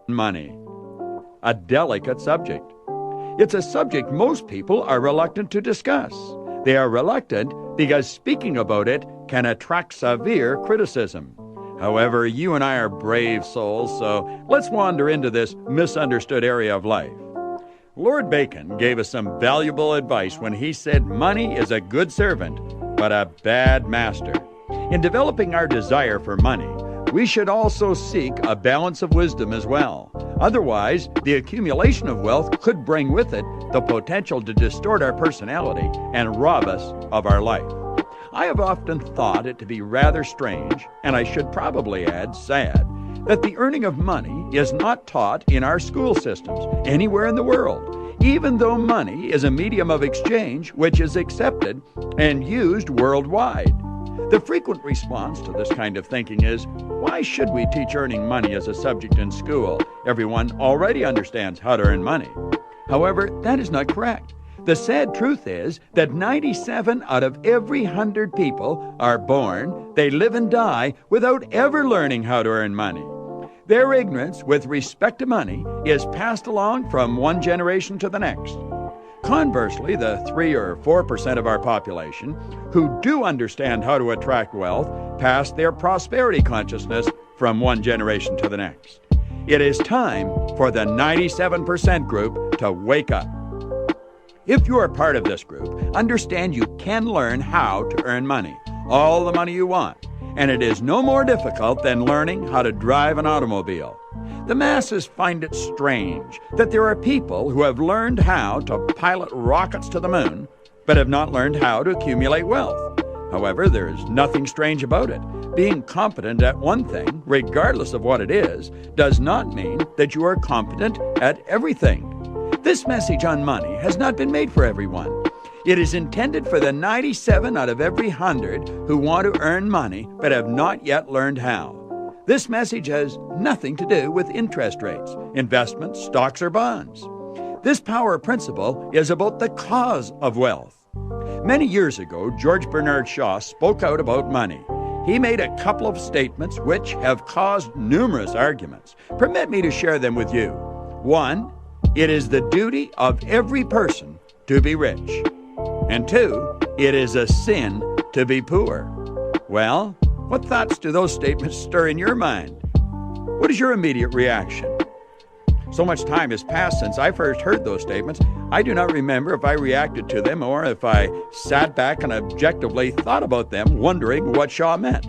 Money. A delicate subject. It's a subject most people are reluctant to discuss. They are reluctant because speaking about it can attract severe criticism. However, you and I are brave souls, so let's wander into this misunderstood area of life. Lord Bacon gave us some valuable advice when he said money is a good servant, but a bad master. In developing our desire for money, we should also seek a balance of wisdom as well. Otherwise, the accumulation of wealth could bring with it the potential to distort our personality and rob us of our life. I have often thought it to be rather strange, and I should probably add sad, that the earning of money is not taught in our school systems anywhere in the world, even though money is a medium of exchange which is accepted and used worldwide. The frequent response to this kind of thinking is, why should we teach earning money as a subject in school? Everyone already understands how to earn money. However, that is not correct. The sad truth is that 97 out of every 100 people are born, they live and die without ever learning how to earn money. Their ignorance with respect to money is passed along from one generation to the next. Conversely, the 3 or 4% of our population who do understand how to attract wealth pass their prosperity consciousness from one generation to the next. It is time for the 97% group to wake up. If you are part of this group, understand you can learn how to earn money, all the money you want, and it is no more difficult than learning how to drive an automobile. The masses find it strange that there are people who have learned how to pilot rockets to the moon, but have not learned how to accumulate wealth. However, there is nothing strange about it. Being competent at one thing, regardless of what it is, does not mean that you are competent at everything. This message on money has not been made for everyone. It is intended for the 97 out of every 100 who want to earn money but have not yet learned how. This message has nothing to do with interest rates, investments, stocks, or bonds. This power principle is about the cause of wealth. Many years ago, George Bernard Shaw spoke out about money. He made a couple of statements which have caused numerous arguments. Permit me to share them with you. 1, it is the duty of every person to be rich. And 2, it is a sin to be poor. Well, what thoughts do those statements stir in your mind? What is your immediate reaction? So much time has passed since I first heard those statements, I do not remember if I reacted to them or if I sat back and objectively thought about them, wondering what Shaw meant.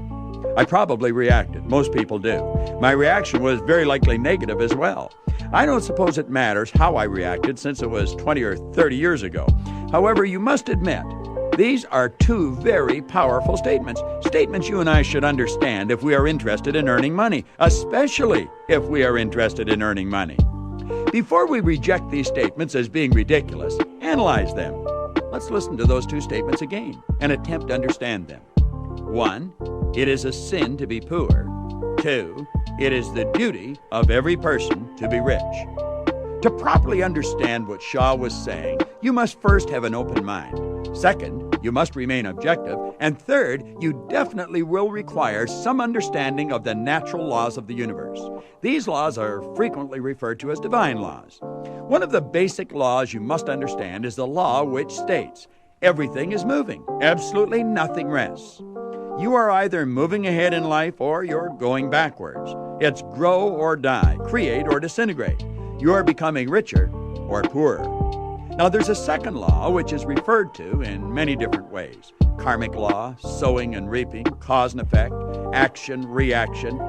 I probably reacted. Most people do. My reaction was very likely negative as well. I don't suppose it matters how I reacted since it was 20 or 30 years ago. However, you must admit, these are two very powerful statements. Statements you and I should understand if we are interested in earning money, especially if we are interested in earning money. Before we reject these statements as being ridiculous, analyze them. Let's listen to those two statements again and attempt to understand them. 1, it is a sin to be poor. 2, it is the duty of every person to be rich. To properly understand what Shaw was saying, you must first have an open mind. Second, you must remain objective. And third, you definitely will require some understanding of the natural laws of the universe. These laws are frequently referred to as divine laws. One of the basic laws you must understand is the law which states, everything is moving, absolutely nothing rests. You are either moving ahead in life or you're going backwards. It's grow or die, create or disintegrate. You are becoming richer or poorer. Now, there's a second law which is referred to in many different ways. Karmic law, sowing and reaping, cause and effect, action, reaction.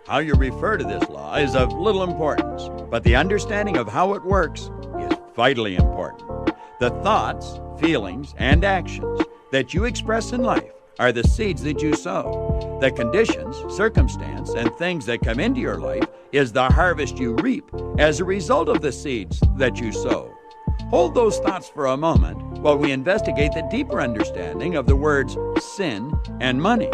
How you refer to this law is of little importance, but the understanding of how it works is vitally important. The thoughts, feelings, and actions that you express in life are the seeds that you sow. The conditions, circumstance, and things that come into your life is the harvest you reap as a result of the seeds that you sow. Hold those thoughts for a moment while we investigate the deeper understanding of the words sin and money.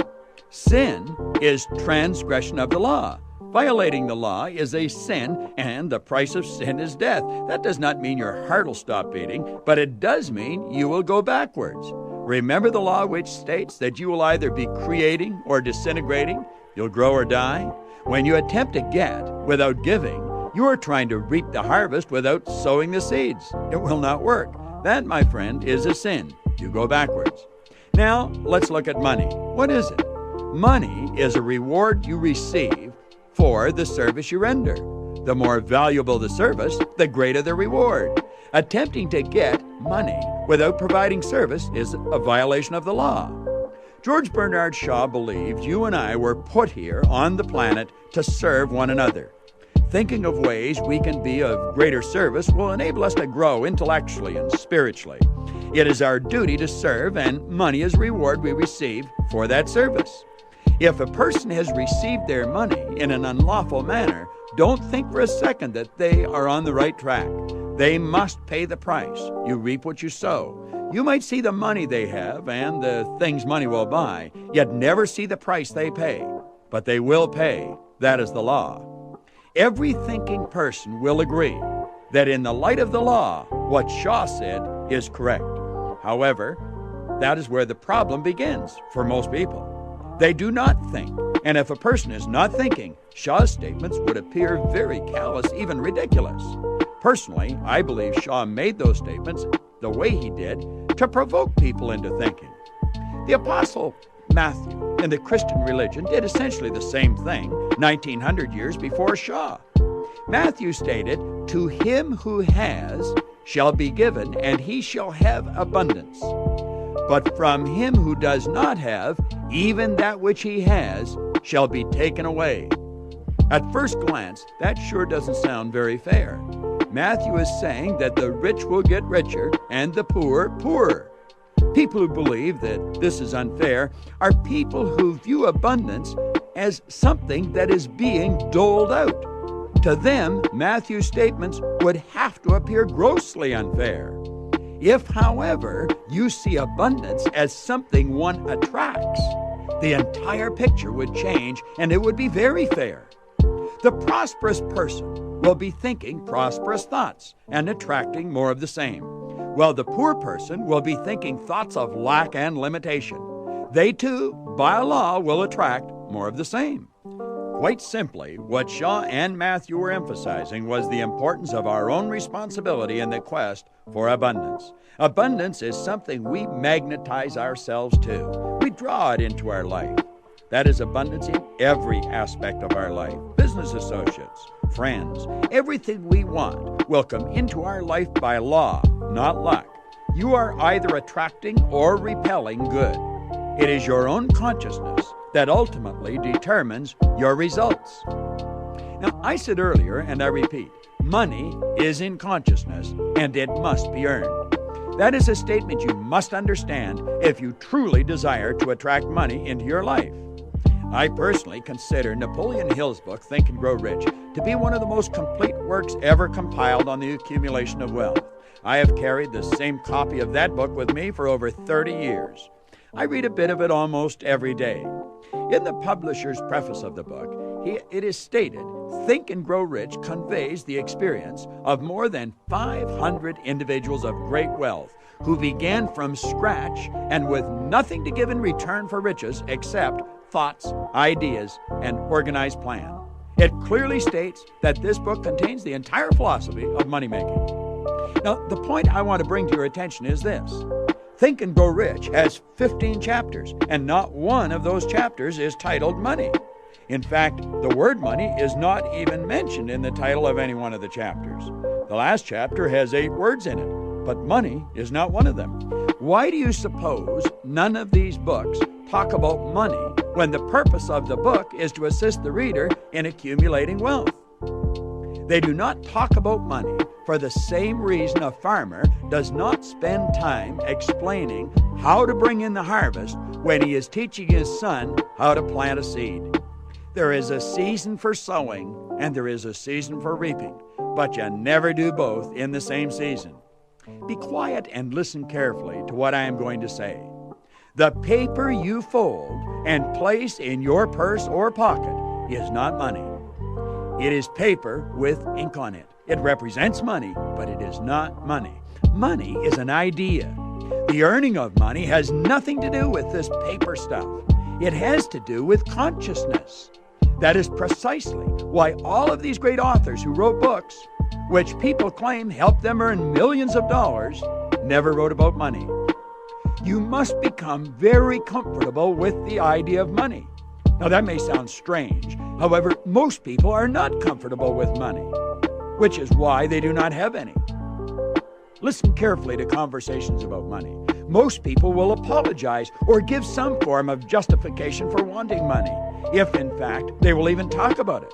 Sin is transgression of the law. Violating the law is a sin, and the price of sin is death. That does not mean your heart will stop beating, but it does mean you will go backwards. Remember the law which states that you will either be creating or disintegrating, you'll grow or die. When you attempt to get without giving, you are trying to reap the harvest without sowing the seeds. It will not work. That, my friend, is a sin. You go backwards. Now, let's look at money. What is it? Money is a reward you receive for the service you render. The more valuable the service, the greater the reward. Attempting to get money without providing service is a violation of the law. George Bernard Shaw believed you and I were put here on the planet to serve one another. Thinking of ways we can be of greater service will enable us to grow intellectually and spiritually. It is our duty to serve, and money is reward we receive for that service. If a person has received their money in an unlawful manner, don't think for a second that they are on the right track. They must pay the price. You reap what you sow. You might see the money they have and the things money will buy, yet never see the price they pay. But they will pay. That is the law. Every thinking person will agree that in the light of the law, what Shaw said is correct. However, that is where the problem begins for most people. They do not think, and if a person is not thinking, Shaw's statements would appear very callous, even ridiculous. Personally, I believe Shaw made those statements the way he did to provoke people into thinking. The Apostle Matthew in the Christian religion did essentially the same thing 1900 years before Shaw. Matthew stated, "To him who has shall be given, and he shall have abundance. But from him who does not have, even that which he has shall be taken away." At first glance, that sure doesn't sound very fair. Matthew is saying that the rich will get richer and the poor poorer. People who believe that this is unfair are people who view abundance as something that is being doled out. To them, Matthew's statements would have to appear grossly unfair. If, however, you see abundance as something one attracts, the entire picture would change and it would be very fair. The prosperous person will be thinking prosperous thoughts and attracting more of the same, while the poor person will be thinking thoughts of lack and limitation. They too, by law, will attract more of the same. Quite simply, what Shaw and Matthew were emphasizing was the importance of our own responsibility in the quest for abundance. Abundance is something we magnetize ourselves to. We draw it into our life. That is abundance in every aspect of our life. Business associates, friends, everything we want will come into our life by law, not luck. You are either attracting or repelling good. It is your own consciousness that ultimately determines your results. Now, I said earlier, and I repeat, money is in consciousness and it must be earned. That is a statement you must understand if you truly desire to attract money into your life. I personally consider Napoleon Hill's book, Think and Grow Rich, to be one of the most complete works ever compiled on the accumulation of wealth. I have carried the same copy of that book with me for over 30 years. I read a bit of it almost every day. In the publisher's preface of the book, it is stated, Think and Grow Rich conveys the experience of more than 500 individuals of great wealth who began from scratch and with nothing to give in return for riches except thoughts, ideas, and organized plan. It clearly states that this book contains the entire philosophy of money making. Now, the point I want to bring to your attention is this. Think and Grow Rich has 15 chapters, and not one of those chapters is titled Money. In fact, the word money is not even mentioned in the title of any one of the chapters. The last chapter has 8 words in it, but money is not one of them. Why do you suppose none of these books talk about money when the purpose of the book is to assist the reader in accumulating wealth? They do not talk about money for the same reason a farmer does not spend time explaining how to bring in the harvest when he is teaching his son how to plant a seed. There is a season for sowing and there is a season for reaping, but you never do both in the same season. Be quiet and listen carefully to what I am going to say. The paper you fold and place in your purse or pocket is not money. It is paper with ink on it. It represents money, but it is not money. Money is an idea. The earning of money has nothing to do with this paper stuff. It has to do with consciousness. That is precisely why all of these great authors who wrote books, which people claim helped them earn millions of dollars, never wrote about money. You must become very comfortable with the idea of money. Now that may sound strange. However, most people are not comfortable with money, which is why they do not have any. Listen carefully to conversations about money. Most people will apologize or give some form of justification for wanting money, if in fact they will even talk about it.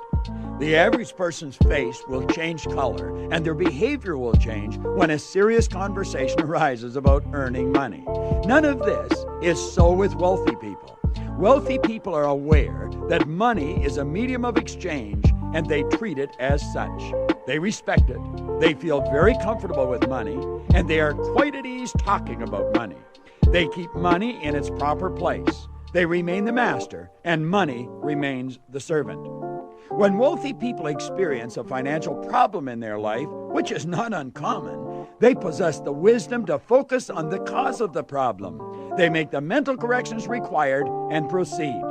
The average person's face will change color and their behavior will change when a serious conversation arises about earning money. None of this is so with wealthy people. Wealthy people are aware that money is a medium of exchange and they treat it as such. They respect it, they feel very comfortable with money, and they are quite at ease talking about money. They keep money in its proper place. They remain the master, and money remains the servant. When wealthy people experience a financial problem in their life, which is not uncommon, they possess the wisdom to focus on the cause of the problem. They make the mental corrections required and proceed.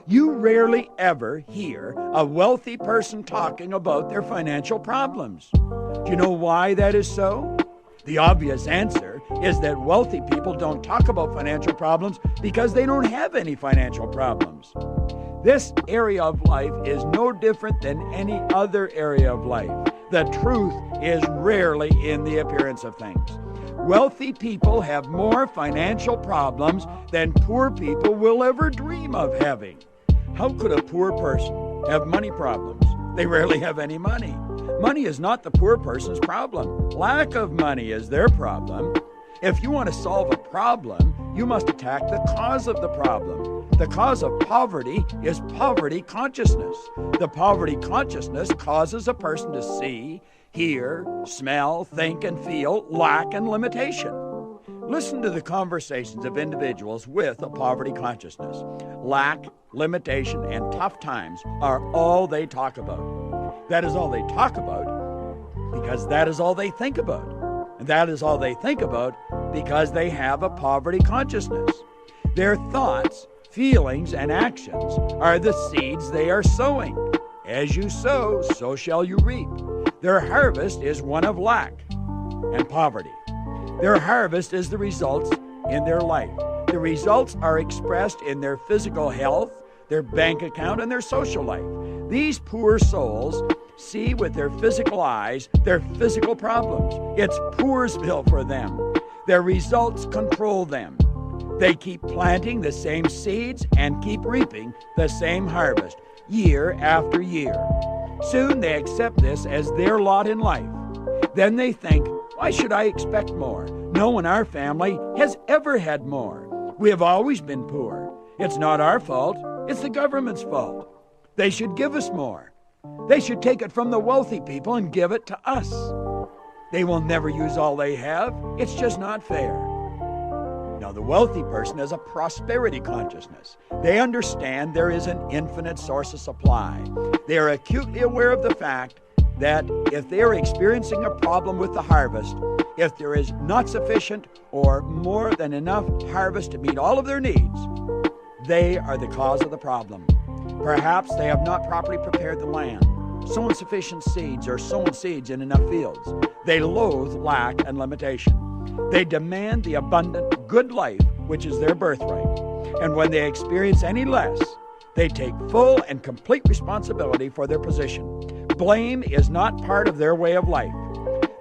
You rarely ever hear a wealthy person talking about their financial problems. Do you know why that is so? The obvious answer is that wealthy people don't talk about financial problems because they don't have any financial problems. This area of life is no different than any other area of life. The truth is rarely in the appearance of things. Wealthy people have more financial problems than poor people will ever dream of having. How could a poor person have money problems? They rarely have any money. Money is not the poor person's problem. Lack of money is their problem. If you want to solve a problem, you must attack the cause of the problem. The cause of poverty is poverty consciousness. The poverty consciousness causes a person to see, hear, smell, think, and feel lack and limitation. Listen to the conversations of individuals with a poverty consciousness. Lack, limitation, and tough times are all they talk about. That is all they talk about because that is all they think about. And that is all they think about because they have a poverty consciousness. Their thoughts, feelings, and actions are the seeds they are sowing. As you sow, so shall you reap. Their harvest is one of lack and poverty. Their harvest is the results in their life. The results are expressed in their physical health, their bank account, and their social life. These poor souls see with their physical eyes their physical problems. It's Poorsville for them. Their results control them. They keep planting the same seeds and keep reaping the same harvest year after year. Soon they accept this as their lot in life. Then they think, why should I expect more? No one in our family has ever had more. We have always been poor. It's not our fault. It's the government's fault. They should give us more. They should take it from the wealthy people and give it to us. They will never use all they have. It's just not fair. Now, the wealthy person has a prosperity consciousness. They understand there is an infinite source of supply. They are acutely aware of the fact that if they are experiencing a problem with the harvest, if there is not sufficient or more than enough harvest to meet all of their needs, they are the cause of the problem. Perhaps they have not properly prepared the land, sown sufficient seeds, or sown seeds in enough fields. They loathe lack and limitation. They demand the abundant, good life, which is their birthright. And when they experience any less, they take full and complete responsibility for their position. Blame is not part of their way of life.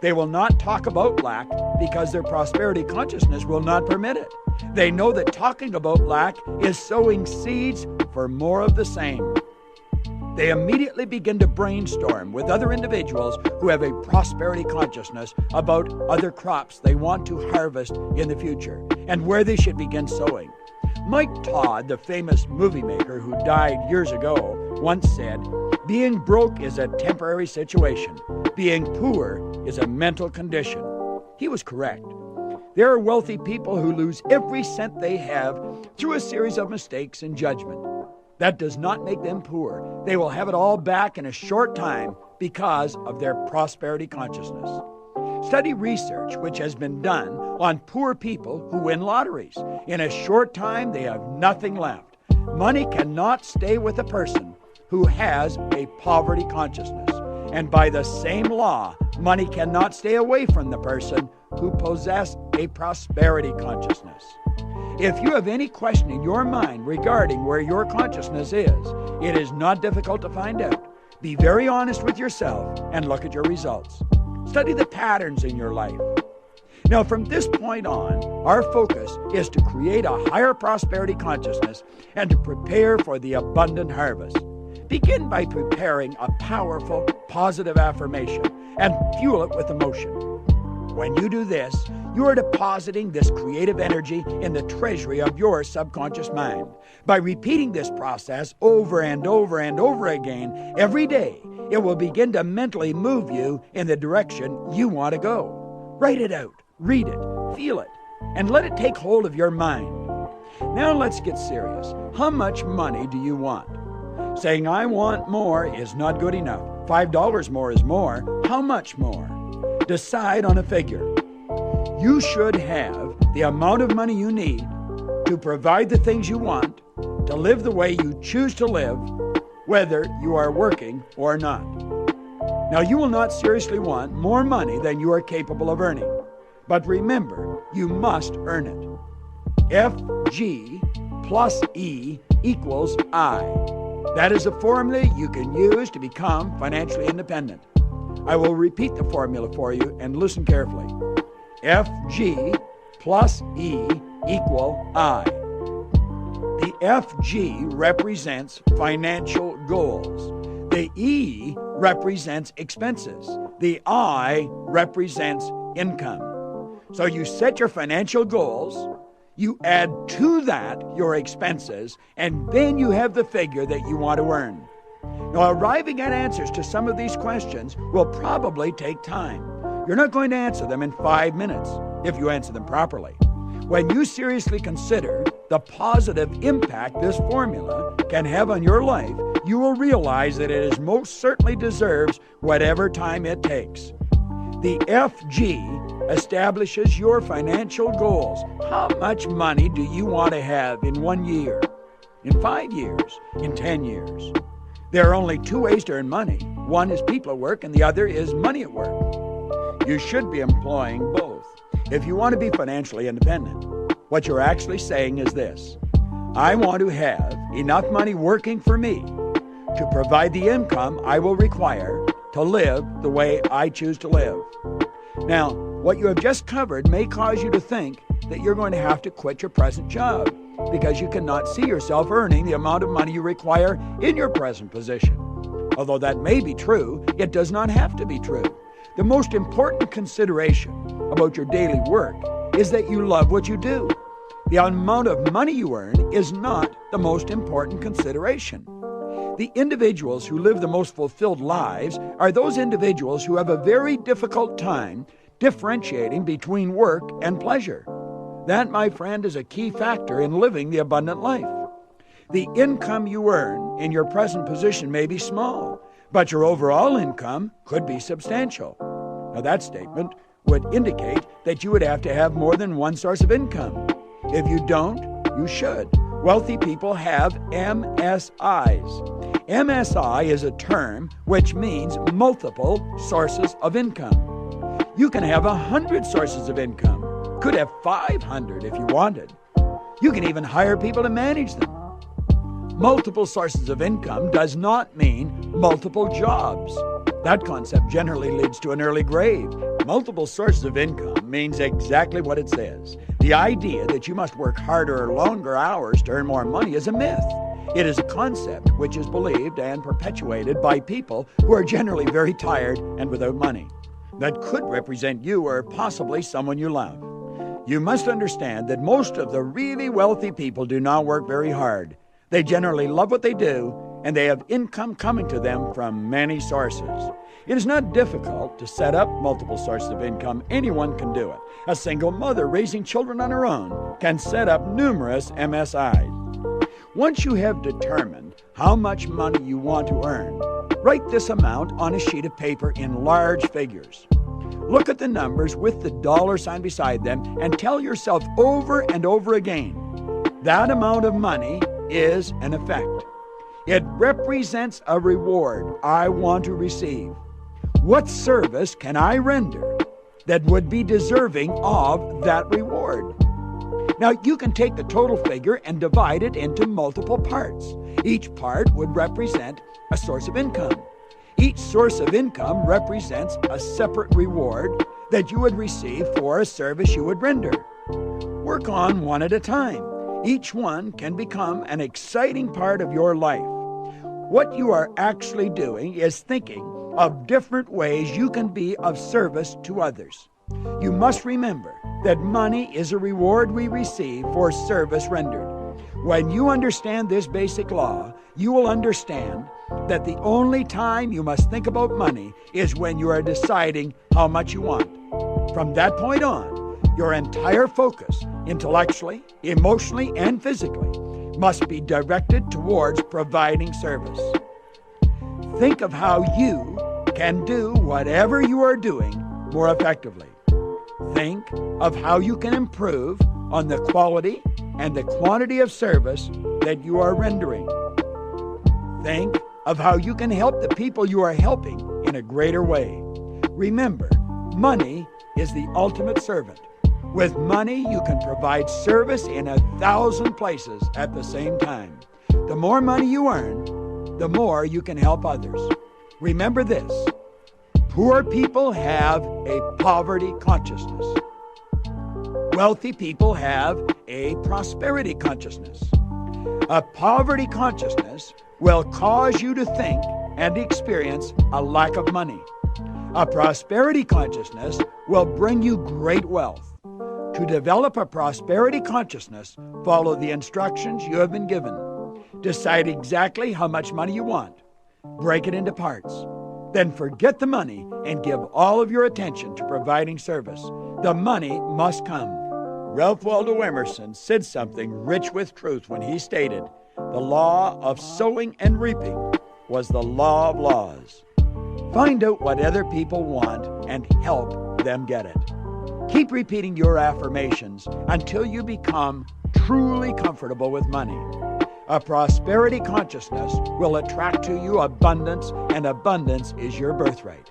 They will not talk about lack because their prosperity consciousness will not permit it. They know that talking about lack is sowing seeds for more of the same. They immediately begin to brainstorm with other individuals who have a prosperity consciousness about other crops they want to harvest in the future and where they should begin sowing. Mike Todd, the famous movie maker who died years ago, once said, "Being broke is a temporary situation. Being poor is a mental condition." He was correct. There are wealthy people who lose every cent they have through a series of mistakes and judgment. That does not make them poor. They will have it all back in a short time because of their prosperity consciousness. Study research which has been done on poor people who win lotteries. In a short time, they have nothing left. Money cannot stay with a person who has a poverty consciousness. And by the same law, money cannot stay away from the person who possesses a prosperity consciousness. If you have any question in your mind regarding where your consciousness is, it is not difficult to find out. Be very honest with yourself and look at your results. Study the patterns in your life. Now, from this point on, our focus is to create a higher prosperity consciousness and to prepare for the abundant harvest. Begin by preparing a powerful, positive affirmation and fuel it with emotion. When you do this, you are depositing this creative energy in the treasury of your subconscious mind. By repeating this process over and over and over again every day, it will begin to mentally move you in the direction you want to go. Write it out, read it, feel it, and let it take hold of your mind. Now let's get serious. How much money do you want? Saying I want more is not good enough. $5 more is more. How much more? Decide on a figure. You should have the amount of money you need to provide the things you want, to live the way you choose to live, whether you are working or not. Now, you will not seriously want more money than you are capable of earning. But remember, you must earn it. FG plus E equals I. That is a formula you can use to become financially independent. I will repeat the formula for you and listen carefully. FG plus E equal I. The FG represents financial goals. The E represents expenses. The I represents income. So you set your financial goals, you add to that your expenses, and then you have the figure that you want to earn. Now, arriving at answers to some of these questions will probably take time. You're not going to answer them in 5 minutes if you answer them properly. When you seriously consider the positive impact this formula can have on your life, you will realize that it most certainly deserves whatever time it takes. The FG establishes your financial goals. How much money do you want to have in 1 year, in 5 years, in 10 years? There are only two ways to earn money. One is people at work and the other is money at work. You should be employing both. If you want to be financially independent, what you're actually saying is this: I want to have enough money working for me to provide the income I will require to live the way I choose to live. Now, what you have just covered may cause you to think that you're going to have to quit your present job because you cannot see yourself earning the amount of money you require in your present position. Although that may be true, it does not have to be true. The most important consideration about your daily work is that you love what you do. The amount of money you earn is not the most important consideration. The individuals who live the most fulfilled lives are those individuals who have a very difficult time differentiating between work and pleasure. That, my friend, is a key factor in living the abundant life. The income you earn in your present position may be small, but your overall income could be substantial. Now, that statement would indicate that you would have to have more than one source of income. If you don't, you should. Wealthy people have MSIs. MSI is a term which means multiple sources of income. You can have 100 sources of income. Could have 500 if you wanted. You can even hire people to manage them. Multiple sources of income does not mean multiple jobs. That concept generally leads to an early grave. Multiple sources of income means exactly what it says. The idea that you must work harder or longer hours to earn more money is a myth. It is a concept which is believed and perpetuated by people who are generally very tired and without money. That could represent you or possibly someone you love. You must understand that most of the really wealthy people do not work very hard. They generally love what they do, and they have income coming to them from many sources. It is not difficult to set up multiple sources of income. Anyone can do it. A single mother raising children on her own can set up numerous MSIs. Once you have determined how much money you want to earn, write this amount on a sheet of paper in large figures. Look at the numbers with the dollar sign beside them and tell yourself over and over again, that amount of money is an effect. It represents a reward I want to receive. What service can I render that would be deserving of that reward? Now, you can take the total figure and divide it into multiple parts. Each part would represent a source of income. Each source of income represents a separate reward that you would receive for a service you would render. Work on one at a time. Each one can become an exciting part of your life. What you are actually doing is thinking of different ways you can be of service to others. You must remember that money is a reward we receive for service rendered. When you understand this basic law, you will understand that the only time you must think about money is when you are deciding how much you want. From that point on, your entire focus, intellectually, emotionally, and physically, must be directed towards providing service. Think of how you can do whatever you are doing more effectively. Think of how you can improve on the quality and the quantity of service that you are rendering. Think of how you can help the people you are helping in a greater way. Remember, money is the ultimate servant. With money, you can provide service in 1,000 places at the same time. The more money you earn, the more you can help others. Remember this: poor people have a poverty consciousness. Wealthy people have a prosperity consciousness. A poverty consciousness will cause you to think and experience a lack of money. A prosperity consciousness will bring you great wealth. To develop a prosperity consciousness, follow the instructions you have been given. Decide exactly how much money you want. Break it into parts. Then forget the money and give all of your attention to providing service. The money must come. Ralph Waldo Emerson said something rich with truth when he stated, "The law of sowing and reaping was the law of laws." Find out what other people want and help them get it. Keep repeating your affirmations until you become truly comfortable with money. A prosperity consciousness will attract to you abundance, and abundance is your birthright.